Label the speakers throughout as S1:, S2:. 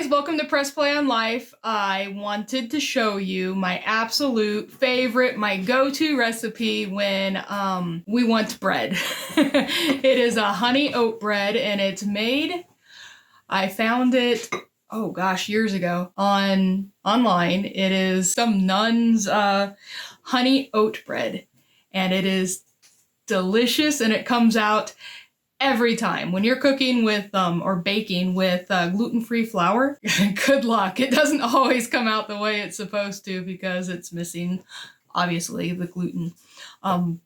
S1: guys, welcome to Press Play on Life. I wanted to show you my absolute favorite, my go-to recipe when we want bread. It is a honey oat bread and it's made, I found it, oh gosh, years ago online. It is some nun's honey oat bread and it is delicious and it comes out every time. When you're cooking with or baking with gluten-free flour, good luck. It doesn't always come out the way it's supposed to because it's missing, obviously, the gluten.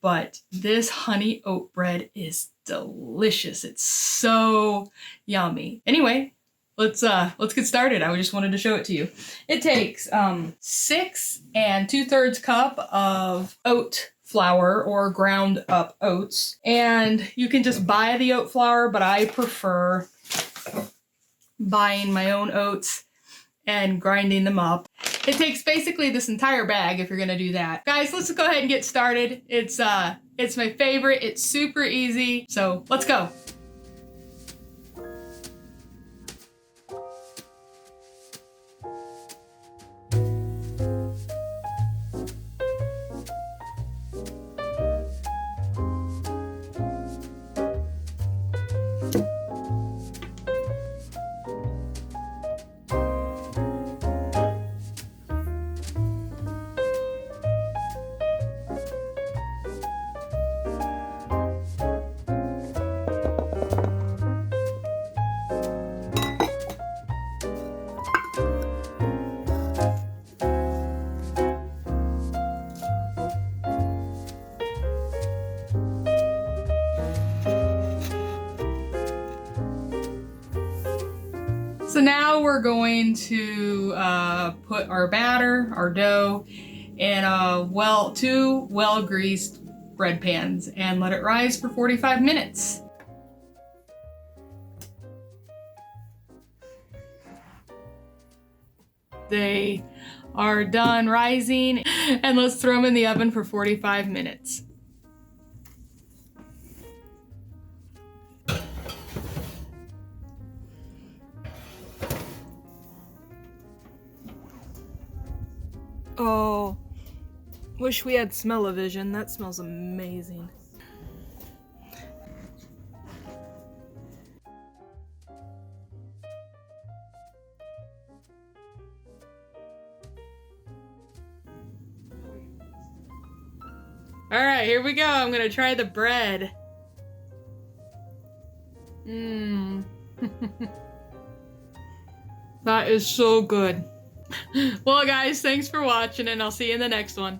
S1: But this honey oat bread is delicious. It's so yummy. Anyway, let's get started. I just wanted to show it to you. It takes 6 2/3 cup of oat flour or ground up oats, and you can just buy the oat flour, but I prefer buying my own oats and grinding them up. It takes basically this entire bag if you're gonna do that. Guys, let's go ahead and get started. It's my favorite. It's super easy, so let's go. So now we're going to put our batter, our dough, in two well-greased bread pans and let it rise for 45 minutes. They are done rising, and let's throw them in the oven for 45 minutes. Oh, wish we had smell-o-vision. That smells amazing. All right, here we go. I'm gonna try the bread. That is so good. Well, guys, thanks for watching, and I'll see you in the next one.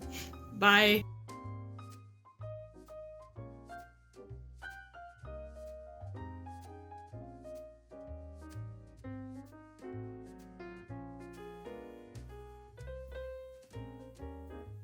S1: Bye.